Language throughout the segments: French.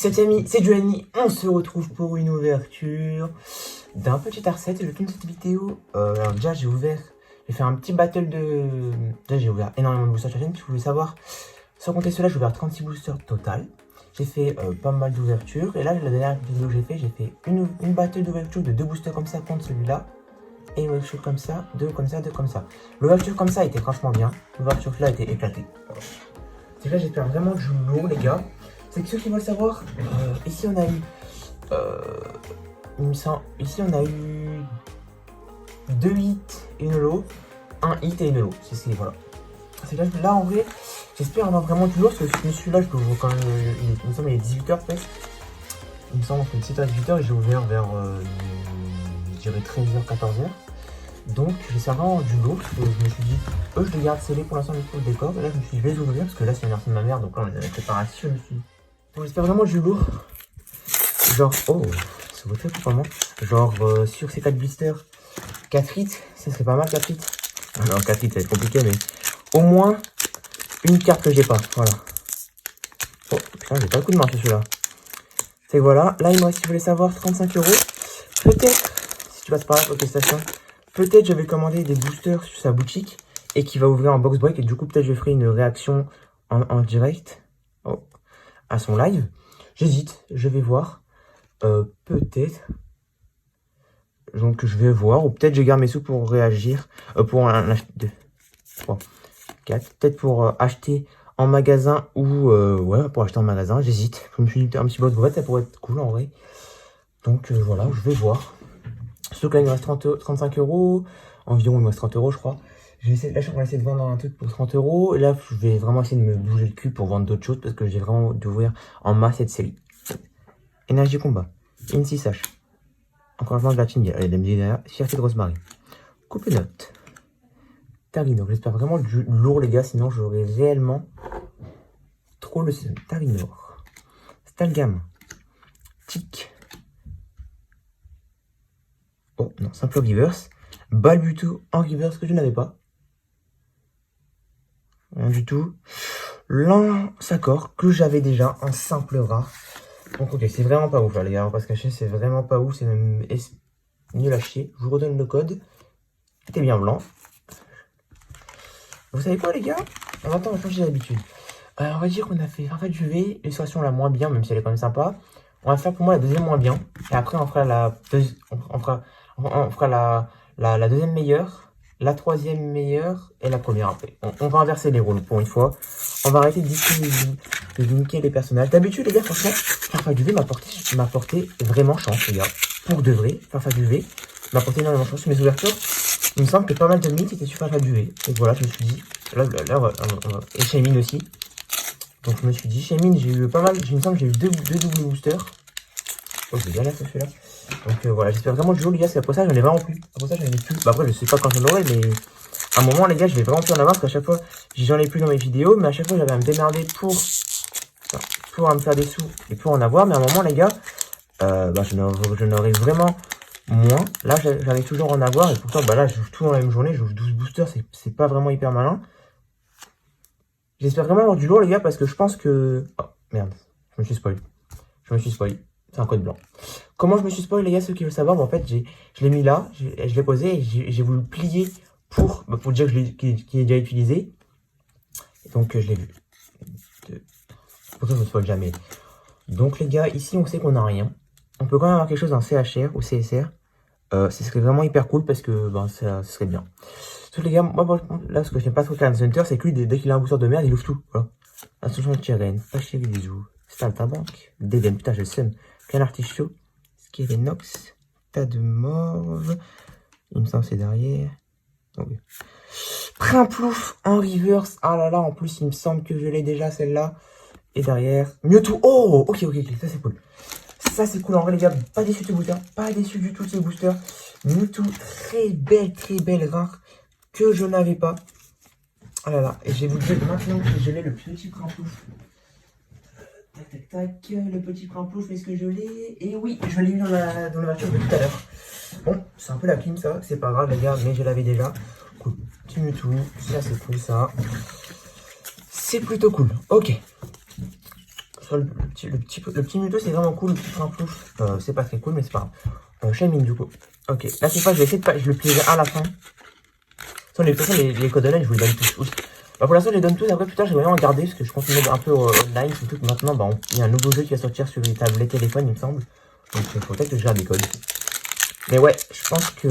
Salut amis, c'est Giovanni, on se retrouve pour une ouverture d'un petit R7. Je tourne cette vidéo, alors déjà j'ai fait un petit battle de... Déjà j'ai ouvert énormément de boosters sur la chaîne, puis vous voulez savoir, sans compter cela, j'ai ouvert 36 boosters total. J'ai fait pas mal d'ouvertures, et là la dernière vidéo que j'ai fait une battle d'ouverture de 2 boosters comme ça contre celui-là, et une ouverture comme ça, 2 comme ça, 2 comme ça. L'ouverture comme ça était franchement bien, l'ouverture là était éclatée. C'est là j'espère vraiment du lourd les gars. C'est que ceux qui veulent savoir, ici on a eu, ici on a eu 2 hits et une low, un hit et une low, voilà. C'est là en vrai, j'espère avoir vraiment du lourd, parce que celui-là je peux ouvrir quand même, il me semble il est 18h presque, il me semble que c'est à 18h et j'ai ouvert vers, je dirais 13h, 14h. Donc j'espère vraiment du lourd, parce que je me suis dit, eux je les garde scellés pour l'instant pour le décor, et là je me suis dit je vais les ouvrir, parce que là c'est l'anniversaire de ma mère, donc là on est dans la préparation, je me suis dit. Donc j'espère vraiment du lourd. Genre, oh, ça vaut très pour moi. Genre, sur ces 4 blisters, 4 hits, ça serait pas mal 4 hits. Alors 4 hits, ça va être compliqué, mais au moins une carte que j'ai pas. Voilà. Oh, putain, j'ai pas le coup de main sur celui-là. C'est voilà. Là, il me reste, si vous voulez savoir, 35 €. Peut-être, si tu passes par là, ok, station, peut-être je vais commander des boosters sur sa boutique et qui va ouvrir en box break. Et du coup, peut-être je ferai une réaction en direct à son live. J'hésite, je vais voir. Peut-être. Donc je vais voir. Ou peut-être je garde mes sous pour réagir. Pour en acheter 2, 3, 4. Peut-être pour acheter en magasin ou ouais, pour acheter en magasin. J'hésite. Je me suis dit un petit boss brevet, ça pourrait être cool en vrai. Donc voilà, je vais voir. Surtout que là il me reste 35 €. Environ il me reste 30 € je crois. Là je suis en train d'essayer de vendre un truc pour 30 €. Et là je vais vraiment essayer de me bouger le cul pour vendre d'autres choses. Parce que j'ai vraiment d'ouvrir en masse cette série. Énergie combat. Incy Sash. Encouragement de la team. Allez, derrière. Fierté de Rosemary. Coupe note. Tarinor. J'espère vraiment du lourd, les gars. Sinon, j'aurais réellement trop le seum. Tarinor. Stalgam. Tic. Oh, non. Simple reverse. Balbuto en reverse que je n'avais pas. Rien du tout. Lance-accord que j'avais déjà en simple rare. Donc, ok. C'est vraiment pas ouf, là, les gars. On va pas se cacher. C'est vraiment pas ouf. C'est même nul à chier. Je vous redonne le code. C'était bien blanc. Vous savez quoi les gars? On va changer d'habitude. On va dire qu'on a fait Farfetch UV, l'illustration la moins bien, même si elle est quand même sympa. On va faire pour moi la deuxième moins bien. Et après on fera la deuxième meilleure, la troisième meilleure et la première après. On va inverser les rôles pour une fois. On va arrêter de niquer les personnages. D'habitude les gars, franchement, Farfetch UV m'a porté vraiment chance les gars. Pour de vrai, Farfetch UV m'a porté énormément chance sur mes ouvertures. Il me semble que pas mal de mythes étaient sur Farfetch UV. Donc voilà, je me suis dit. Là et Shaymin aussi. Donc je me suis dit, Shaymin, j'ai eu pas mal. Il me semble que j'ai eu deux doubles boosters. Oh, j'ai bien là celui-là. Donc voilà, j'espère vraiment du jour, les gars, parce qu'après ça, j'en ai vraiment plus. Après ça, j'en ai plus. Bah après, je sais pas quand j'en aurai, mais à un moment, les gars, je vais vraiment plus en avoir parce qu'à chaque fois, j'en ai plus dans mes vidéos, mais à chaque fois, j'avais à me démerder pour me faire des sous et pour en avoir. Mais à un moment, les gars, bah, je n'aurai vraiment moins. Là, j'arrive toujours à en avoir. Et pourtant, bah là, je joue tout dans la même journée. Je joue 12 boosters. C'est pas vraiment hyper malin. J'espère vraiment avoir du lourd, les gars, parce que je pense que... Oh, merde. Je me suis spoil. C'est un code blanc. Comment je me suis spoil, les gars, ceux qui veulent savoir, bah, en fait, je l'ai mis là. Je l'ai posé et j'ai voulu le plier pour dire qu'il est déjà utilisé. Et donc, je l'ai vu. Pour ça, je me spoil jamais. Donc, les gars, ici, on sait qu'on n'a rien. On peut quand même avoir quelque chose en CHR ou CSR. Ce serait vraiment hyper cool parce que ben, ce serait bien. Tous les gars, moi là ce que j'aime pas trop Clan Center, c'est que lui, dès qu'il a un booster de merde, il ouvre tout. Voilà. Ascension de Tyrène, pas chéri bisous. Staltabank, Deden, putain j'ai le seum. Canard Artichaut, Skyrenox, tas de morve. Il me semble que c'est derrière. Okay. Primplouf en reverse. Ah là là, en plus il me semble que je l'ai déjà celle-là. Et derrière, Mewtwo. Oh, ok, ça c'est cool. Ça c'est cool en vrai les gars, pas déçu de ce booster, pas déçu du tout de ce booster. Mewtwo, très belle rare que je n'avais pas. Ah là là, et je vais vous dire maintenant que je l'ai le petit Primplouf. Tac, le petit Primplouf, est-ce que je l'ai? Et oui, je l'ai eu dans la voiture de tout à l'heure. Bon, c'est un peu la clim ça, c'est pas grave les gars, mais je l'avais déjà. Cool, petit Mewtwo, ça c'est cool ça. C'est plutôt cool, ok. sur le petit Muto, c'est vraiment cool. Le petit Prince, c'est pas très cool, mais c'est pas grave. Shaymin, du coup. Ok, là, cette fois, je vais essayer de pas. Je le plierai à la fin. De toute façon, les codes online, je vous les donne tous. Oui. Bah, pour l'instant, je les donne tous. Après, plus tard, je vais vraiment regarder parce que je continue un peu online. Surtout que maintenant, bah, il y a un nouveau jeu qui va sortir sur les tablettes téléphones, il me semble. Donc, il faut peut-être que je garde des codes. Mais ouais, je pense que.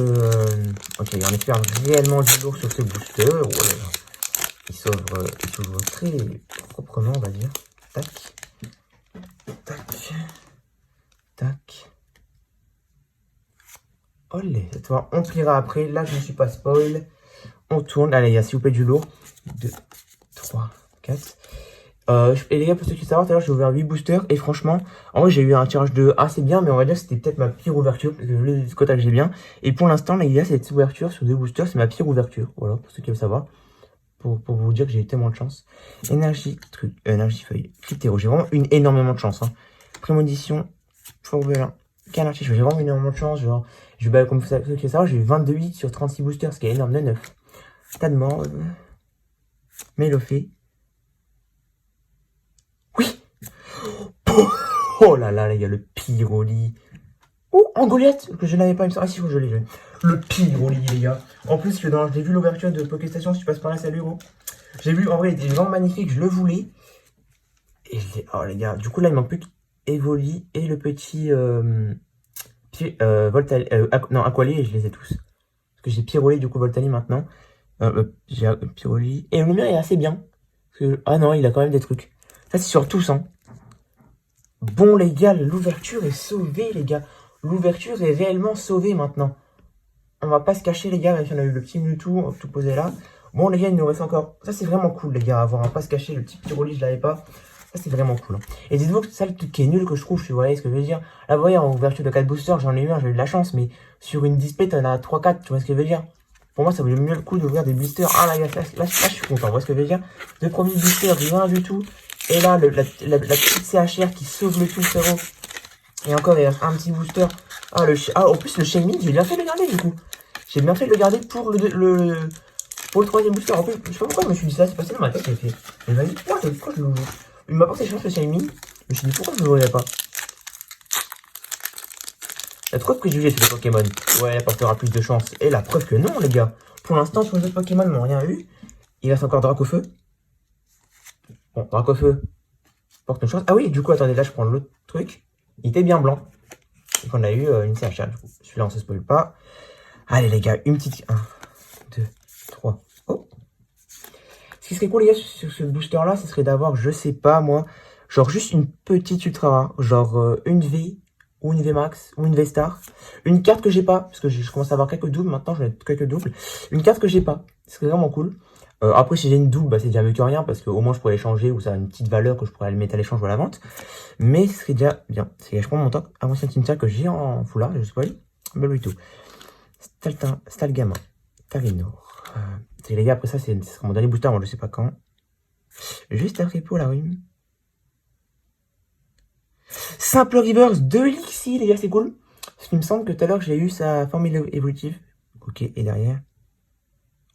Ok, on espère réellement du lourd sur ce booster. Ouais, il s'ouvre très proprement, on va dire. Tac. Tac. Tac. Olé, cette fois, on pliera après. Là, je ne suis pas spoil. On tourne. Allez, il y a s'il vous plaît du lourd. 2, 3, 4. Et les gars, pour ceux qui savent, tout à l'heure, j'ai ouvert 8 boosters. Et franchement, en vrai, j'ai eu un tirage de assez bien. Mais on va dire que c'était peut-être ma pire ouverture. Parce que le quota que j'ai bien. Et pour l'instant, les gars, cette ouverture sur 2 boosters, c'est ma pire ouverture. Voilà, pour ceux qui veulent savoir. Pour vous dire que j'ai eu tellement de chance. Énergie, énergie feuille. Cryptéro. J'ai vraiment énormément de chance. Hein. Prémonition. Fourbelin. Canarchie. J'ai vraiment énormément de chance. Genre, comme ceux qui veulent savoir, j'ai eu 22 hits sur 36 boosters. Ce qui est énorme de 9. Tas de morts. Mélofée. Oui. Oh là là, il y a le Pyroli. Oh, en Goliath, que je n'avais pas, il me semble. Ah si, je l'ai. Le Pyroli, les gars. En plus, j'ai vu l'ouverture de Pokéstation, si tu passes par là, salut gros. J'ai vu, en vrai, il était vraiment magnifique, je le voulais. Et je l'ai. Oh les gars, du coup là, il manque plus qu'Evoli et le petit non, Aquali, et je les ai tous. Parce que j'ai Pyroli, du coup, Voltali maintenant. J'ai Pyroli. Et le mien est assez bien. Parce que... Ah non, il a quand même des trucs. Ça, c'est sur tous, hein. Bon, les gars, l'ouverture est sauvée, les gars. L'ouverture est réellement sauvée maintenant. On va pas se cacher, les gars, même si on a eu le petit Mewtwo tout posé là. Bon, les gars, il nous reste encore. Ça, c'est vraiment cool, les gars, avoir un pas se cacher. Le petit Pyroli, je l'avais pas. Ça, c'est vraiment cool. Hein. Et dites-vous que ça, le truc qui est nul que je trouve, vous voyez ce que je veux dire. Là, vous voyez, en ouverture de 4 boosters, j'en ai eu un, j'ai eu de la chance. Mais sur une display, t'en as 3-4, tu vois ce que je veux dire. Pour moi, ça vaut mieux le coup d'ouvrir des boosters. Ah, là, je suis content, vous voyez ce que je veux dire. Deux premiers boosters, rien du tout. Et là, la petite CHR qui sauve le tout, frérot. Et encore, il reste un petit booster. En plus, le Shaymin, j'ai bien fait de le garder, du coup. J'ai bien fait de le garder pour pour le troisième booster. En plus, je sais pas pourquoi je me suis dit ça, c'est passé dans ma tête, j'ai fait. Mais vas-y, pourquoi je l'ouvre? Il m'a porté chance le Shaymin. Je me suis dit, pourquoi je ne l'ouvrirais pas? La trop de préjugés sur les Pokémon. Ouais, elle portera plus de chance. Et la preuve que non, les gars. Pour l'instant, sur les autres Pokémon, ils n'ont rien eu. Il reste encore Dracofeu. Bon, Dracofeu porte une chance. Ah oui, du coup, attendez, là, je prends l'autre truc. Il était bien blanc. Donc, on a eu une CHA, du coup. Celui-là, on se spoil pas. Allez, les gars, une petite. 1, 2, 3. Oh! Ce qui serait cool, les gars, sur ce booster-là, ce serait d'avoir, je sais pas, moi, genre juste une petite ultra rare. Genre une V, ou une V Max, ou une V Star. Une carte que j'ai pas, parce que je commence à avoir quelques doubles. Maintenant, j'en ai quelques doubles. Une carte que j'ai pas. Ce serait vraiment cool. Après, si j'ai une double, bah, c'est déjà mieux que rien, parce qu'au moins, je pourrais l'échanger, ou ça a une petite valeur que je pourrais le mettre à l'échange ou à la vente. Mais ce serait déjà bien. Je prends mon temps. Ah, moi, c'est un cimetière que j'ai en foulard, je spoil. Belluito. Stalgama. Tarinor. Les gars, après ça, c'est mon dernier booster, moi, je sais pas quand. Juste après pour la rime. Simple Reverse de Lixi, les gars, c'est cool. Parce qu'il me semble que tout à l'heure, j'ai eu sa formule évolutive. Ok, et derrière.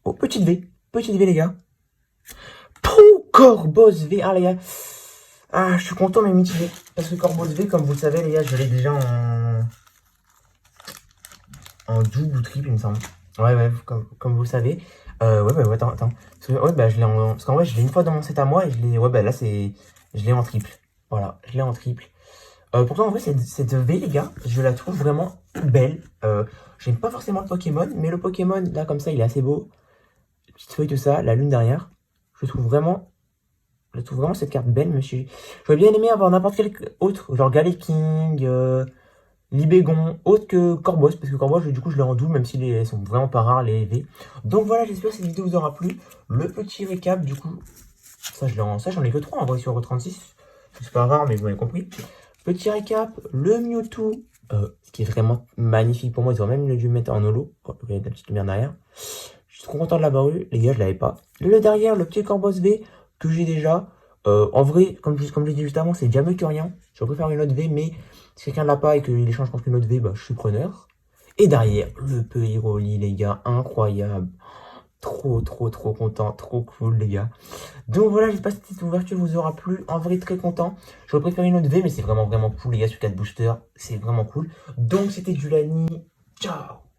Oh, petite V. Petite V, les gars. Pou, Corboss V. Ah, les gars. Ah, je suis content, mais mitigé. Parce que Corboss V, comme vous le savez, les gars, je l'ai déjà en double ou triple, il me semble. Ouais, comme vous le savez. Ouais, attends. Parce que, ouais, bah, parce qu'en vrai, je l'ai une fois dans mon set à moi et je l'ai. Ouais, bah là, je l'ai en triple. Voilà, je l'ai en triple. Pourtant, en vrai, cette V, les gars, je la trouve vraiment belle. J'aime pas forcément le Pokémon, mais le Pokémon, là, comme ça, il est assez beau. Petite feuille, tout ça, la lune derrière. Je trouve vraiment cette carte belle, monsieur. J'aurais bien aimé avoir n'importe quel autre, genre Galeking, Libégon, autre que Corboss, parce que Corboss, du coup, je l'ai en double, même si elles sont vraiment pas rares, les V. Donc voilà, j'espère que cette vidéo vous aura plu. Le petit récap, du coup, ça, j'en ai que 3 en vrai sur 36. C'est pas rare, mais vous m'avez compris. Petit récap, le Mewtwo, ce qui est vraiment magnifique pour moi, ils auraient même dû le mettre en holo. Oh, il y a de la petite lumière derrière. Je suis trop content de l'avoir eu, les gars, je l'avais pas. Le derrière, le petit Corboss V, que j'ai déjà. En vrai, comme je l'ai dit juste avant, c'est déjà mieux que rien. Je préfère une autre V, mais si quelqu'un ne l'a pas et qu'il échange contre une autre V, bah, je suis preneur. Et derrière, le Pyroli, les gars, incroyable. trop content, trop cool les gars. Donc voilà, j'espère que cette ouverture vous aura plu. En vrai, très content. J'aurais préféré une autre V, mais c'est vraiment cool les gars sur 4 boosters. C'est vraiment cool. Donc c'était du Lani. Ciao.